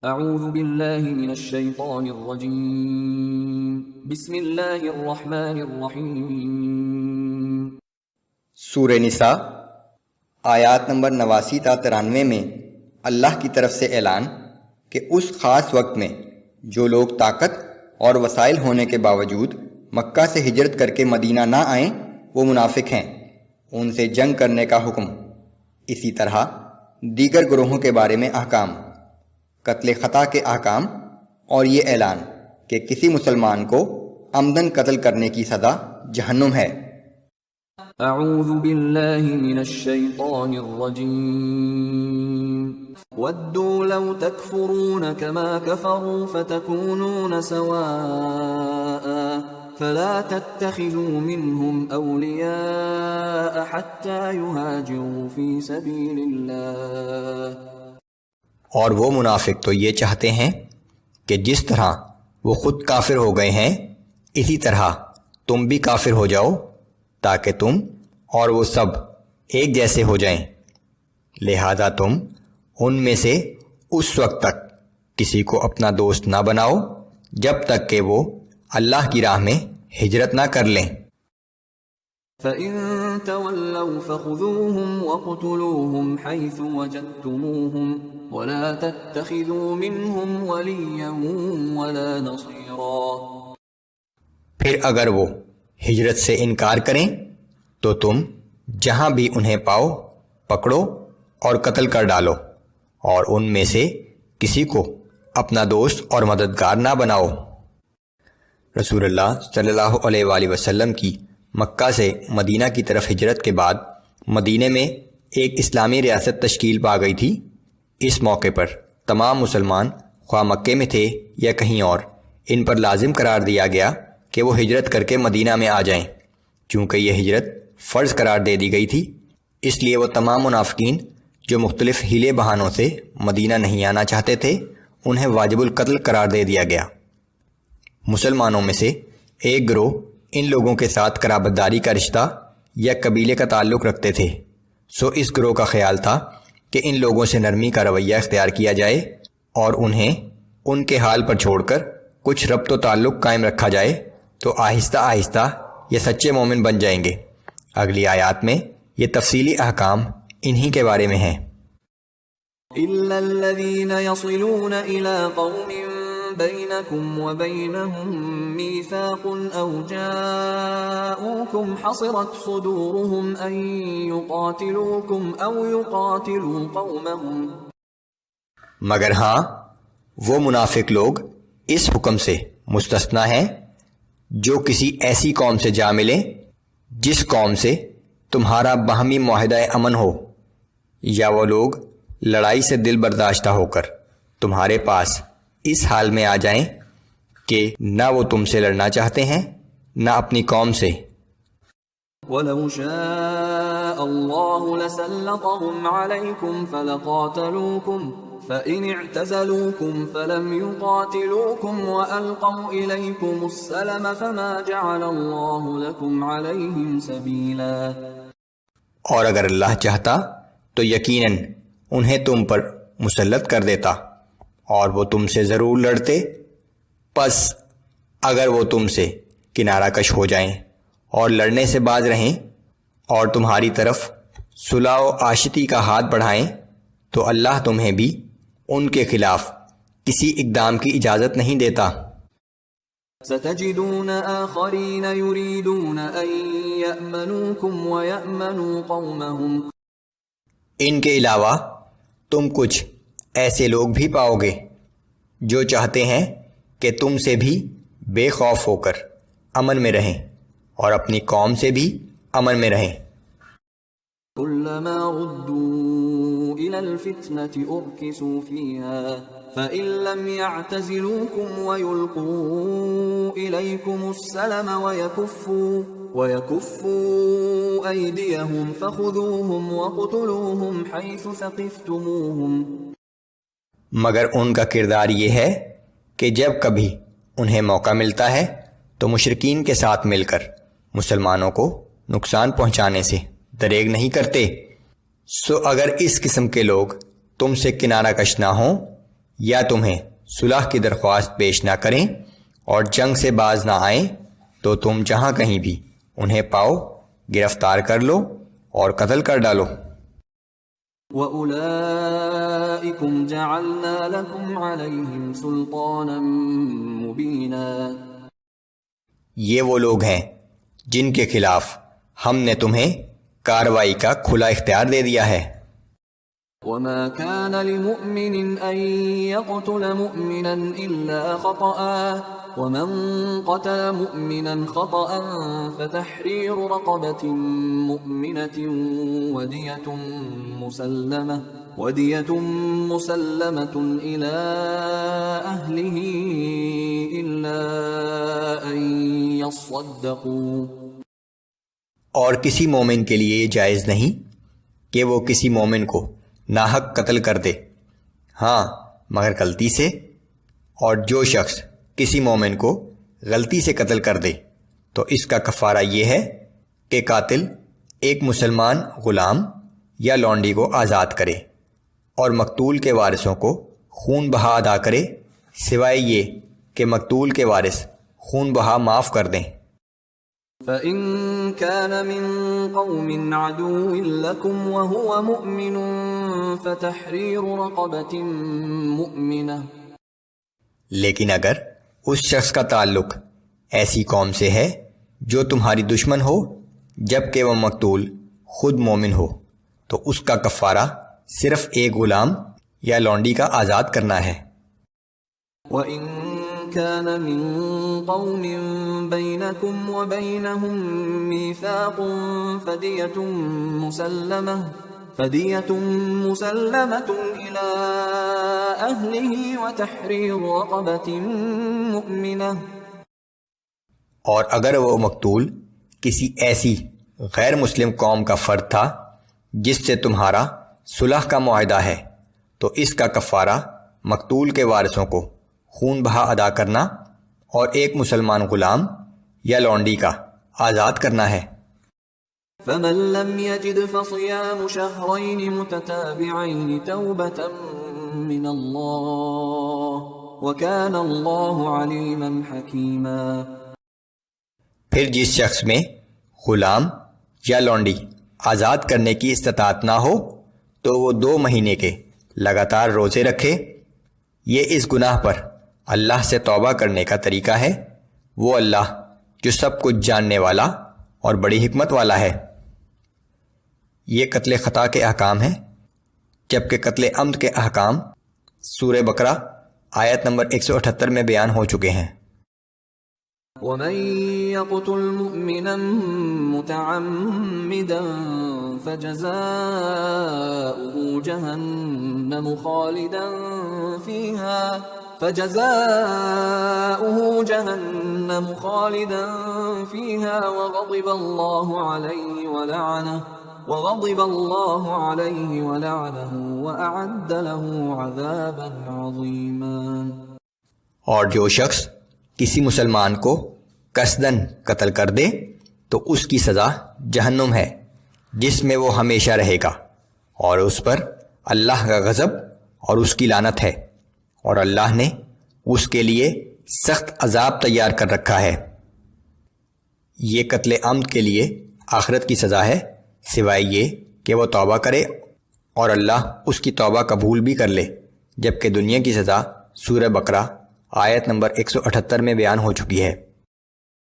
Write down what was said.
اعوذ باللہ من الشیطان الرجیم بسم اللہ الرحمن الرحیم۔ سورہ نساء آیات نمبر 89 تا 93 میں اللہ کی طرف سے اعلان کہ اس خاص وقت میں جو لوگ طاقت اور وسائل ہونے کے باوجود مکہ سے ہجرت کر کے مدینہ نہ آئیں وہ منافق ہیں، ان سے جنگ کرنے کا حکم۔ اسی طرح دیگر گروہوں کے بارے میں احکام، قتل خطا کے احکام، اور یہ اعلان کہ کسی مسلمان کو عمدن قتل کرنے کی سزا جہنم ہے۔ اعوذ باللہ من الشیطان الرجیم۔ ودوا لو تکفرون کما کفروا فتکونون سواء فلا تتخذوا منهم اولیاء حتى يهاجروا في سبیل اللہ۔ اور وہ منافق تو یہ چاہتے ہیں کہ جس طرح وہ خود کافر ہو گئے ہیں اسی طرح تم بھی کافر ہو جاؤ تاکہ تم اور وہ سب ایک جیسے ہو جائیں، لہذا تم ان میں سے اس وقت تک کسی کو اپنا دوست نہ بناؤ جب تک کہ وہ اللہ کی راہ میں ہجرت نہ کر لیں۔ فَإِن تَوَلَّوْا فَخُذُوهُمْ وَاقْتُلُوهُمْ حَيْثُ وَجَدتُّمُوهُمْ وَلَا تَتَّخِذُوا مِنْهُمْ وَلِيًّا وَلَا نَصِيرًا۔ پھر اگر وہ ہجرت سے انکار کریں تو تم جہاں بھی انہیں پاؤ پکڑو اور قتل کر ڈالو، اور ان میں سے کسی کو اپنا دوست اور مددگار نہ بناؤ۔ رسول اللہ صلی اللہ علیہ وآلہ وسلم کی مکہ سے مدینہ کی طرف ہجرت کے بعد مدینہ میں ایک اسلامی ریاست تشکیل پا گئی تھی۔ اس موقع پر تمام مسلمان خواہ مکے میں تھے یا کہیں اور، ان پر لازم قرار دیا گیا کہ وہ ہجرت کر کے مدینہ میں آ جائیں۔ چونکہ یہ ہجرت فرض قرار دے دی گئی تھی، اس لیے وہ تمام منافقین جو مختلف ہیلے بہانوں سے مدینہ نہیں آنا چاہتے تھے انہیں واجب القتل قرار دے دیا گیا۔ مسلمانوں میں سے ایک گروہ ان لوگوں کے ساتھ قرابت داری کا رشتہ یا قبیلے کا تعلق رکھتے تھے، سو اس گروہ کا خیال تھا کہ ان لوگوں سے نرمی کا رویہ اختیار کیا جائے اور انہیں ان کے حال پر چھوڑ کر کچھ ربط و تعلق قائم رکھا جائے تو آہستہ آہستہ یہ سچے مومن بن جائیں گے۔ اگلی آیات میں یہ تفصیلی احکام انہی کے بارے میں ہیں۔ إِلَّا الَّذِينَ يَصِلُونَ إِلَىٰ قَوْمٍ بَيْنَكُمْ وَبَيْنَهُمْ مِيثَاقٌ أَوْ جَاءُوكُمْ حَصِرَتْ صُدُورُهُمْ أَن يُقَاتِلُوكُمْ أَوْ يُقَاتِلُوا قَوْمَهُمْ، مگر ہاں وہ منافق لوگ اس حکم سے مستثنی ہیں جو کسی ایسی قوم سے جا ملیں جس قوم سے تمہارا باہمی معاہدہ امن ہو، یا وہ لوگ لڑائی سے دل برداشتہ ہو کر تمہارے پاس اس حال میں آ جائیں کہ نہ وہ تم سے لڑنا چاہتے ہیں نہ اپنی قوم سے۔ وَلَوْ شَاءَ اللَّهُ لَسَلَّطَهُمْ عَلَيْكُمْ فَلَقَاتَلُوكُمْ فَإِنِ اعْتَزَلُوكُمْ فَلَمْ يُقَاتِلُوكُمْ وَأَلْقَوْا إِلَيْكُمُ السَّلَمَ فَمَا جَعَلَ اللَّهُ لَكُمْ عَلَيْهِمْ سَبِيلًا۔ اور اگر اللہ چاہتا تو یقیناً انہیں تم پر مسلط کر دیتا اور وہ تم سے ضرور لڑتے، پس اگر وہ تم سے کنارہ کش ہو جائیں اور لڑنے سے باز رہیں اور تمہاری طرف صلح و آشتی کا ہاتھ بڑھائیں تو اللہ تمہیں بھی ان کے خلاف کسی اقدام کی اجازت نہیں دیتا۔ سَتَجِدُونَ آخَرِينَ يُرِيدُونَ أَن يَأْمَنُوكُمْ وَيَأْمَنُوا قَوْمَهُمْ، ان کے علاوہ تم کچھ ایسے لوگ بھی پاؤ گے جو چاہتے ہیں کہ تم سے بھی بے خوف ہو کر امن میں رہیں اور اپنی قوم سے بھی امن میں رہیں۔ كُلَّمَا رُدُّوا إِلَى الْفِتْنَةِ أُرْكِسُوا فِيهَا فَإِن لَّمْ يَعْتَزِلُوكُمْ وَيُلْقُوا إِلَيْكُمُ السَّلَمَ وَيَكُفُّوا أَيْدِيَهُمْ فَخُذُوهُمْ وَاقْتُلُوهُمْ حَيْثُ ثَقِفْتُمُوهُمْ، مگر ان کا کردار یہ ہے کہ جب کبھی انہیں موقع ملتا ہے تو مشرکین کے ساتھ مل کر مسلمانوں کو نقصان پہنچانے سے دریغ نہیں کرتے۔ سو اگر اس قسم کے لوگ تم سے کنارہ کش نہ ہوں یا تمہیں صلح کی درخواست پیش نہ کریں اور جنگ سے باز نہ آئیں تو تم جہاں کہیں بھی انہیں پاؤ گرفتار کر لو اور قتل کر ڈالو۔ وَأُولَئِكُمْ جَعَلْنَا لَكُمْ عَلَيْهِمْ سُلْطَانًا مُبِينًا، یہ وہ لوگ ہیں جن کے خلاف ہم نے تمہیں کارروائی کا کھلا اختیار دے دیا ہے۔ وَمَا كَانَ لِمُؤْمِنٍ أَن يَقْتُلَ مُؤْمِنًا إِلَّا خَطَأً، وَمَن قَتَلَ مُؤْمِنًا خَطَأً فَتَحْرِيرُ رَقَبَةٍ مُؤْمِنَةٍ وَدِيَةٌ مُسَلَّمَةٌ إِلَىٰ أَهْلِهِ إِلَّا أَن يَصَّدَّقُوا، اور کسی مومن کے لیے یہ جائز نہیں کہ وہ کسی مومن کو ناحق قتل کر دے، ہاں مگر غلطی سے، اور جو شخص کسی مومن کو غلطی سے قتل کر دے تو اس کا کفارہ یہ ہے کہ قاتل ایک مسلمان غلام یا لونڈی کو آزاد کرے اور مقتول کے وارثوں کو خون بہا ادا کرے، سوائے یہ کہ مقتول کے وارث خون بہا معاف کر دیں۔ فَإِن كَانَ مِن قَوْمٍ عَدُوٍّ لَكُمْ وَهُوَ مُؤْمِنٌ فَتَحْرِيرُ رَقَبَةٍ مُؤْمِنَةٍ، لیکن اگر اس شخص کا تعلق ایسی قوم سے ہے جو تمہاری دشمن ہو جبکہ وہ مقتول خود مومن ہو تو اس کا کفارہ صرف ایک غلام یا لونڈی کا آزاد کرنا ہے۔ وَإِن كَانَ مِن قَوْمٍ بَيْنَكُمْ وَبَيْنَهُم مِّيثَاقٌ فَدِيَةٌ مُسَلَّمَةٌ إِلَىٰ أَهْلِهِ وَتَحْرِيرُ رَقَبَةٍ مُؤْمِنَةٍ، اور اگر وہ مقتول کسی ایسی غیر مسلم قوم کا فرد تھا جس سے تمہارا صلح کا معاہدہ ہے تو اس کا کفارہ مقتول کے وارثوں کو خون بہا ادا کرنا اور ایک مسلمان غلام یا لونڈی کا آزاد کرنا ہے۔ فَمَن لَّمْ يَجِدْ فَصِيَامُ شَهْرَيْنِ مُتَتَابِعَيْنِ تَوْبَةً مِّنَ اللَّهِ وَكَانَ اللَّهُ عَلِيمًا حَكِيمًا، پھر جس شخص میں غلام یا لونڈی آزاد کرنے کی استطاعت نہ ہو تو وہ 2 مہینے کے لگاتار روزے رکھے، یہ اس گناہ پر اللہ سے توبہ کرنے کا طریقہ ہے، وہ اللہ جو سب کچھ جاننے والا اور بڑی حکمت والا ہے۔ یہ قتل خطا کے احکام ہیں، جبکہ قتل عمد کے احکام سورہ بقرہ آیت نمبر 178 میں بیان ہو چکے ہیں۔ وَمَن يَقْتُلْ مُؤْمِنًا مُتَعَمِّدًا فَجَزَاؤُهُ جَهَنَّمُ خَالِدًا فِيهَا وَغَضِبَ اللَّهُ عَلَيْهِ وَلَعَنَهُ وَأَعَدَّ لَهُ عَذَابًا عَظِيمًا، اور جو شخص کسی مسلمان کو قصداً قتل کر دے تو اس کی سزا جہنم ہے جس میں وہ ہمیشہ رہے گا، اور اس پر اللہ کا غضب اور اس کی لعنت ہے، اور اللہ نے اس کے لیے سخت عذاب تیار کر رکھا ہے۔ یہ قتل عمد کے لیے آخرت کی سزا ہے، سوائے یہ کہ وہ توبہ کرے اور اللہ اس کی توبہ قبول بھی کر لے، جبکہ دنیا کی سزا سورہ بقرہ آیت نمبر 178 میں بیان ہو چکی ہے۔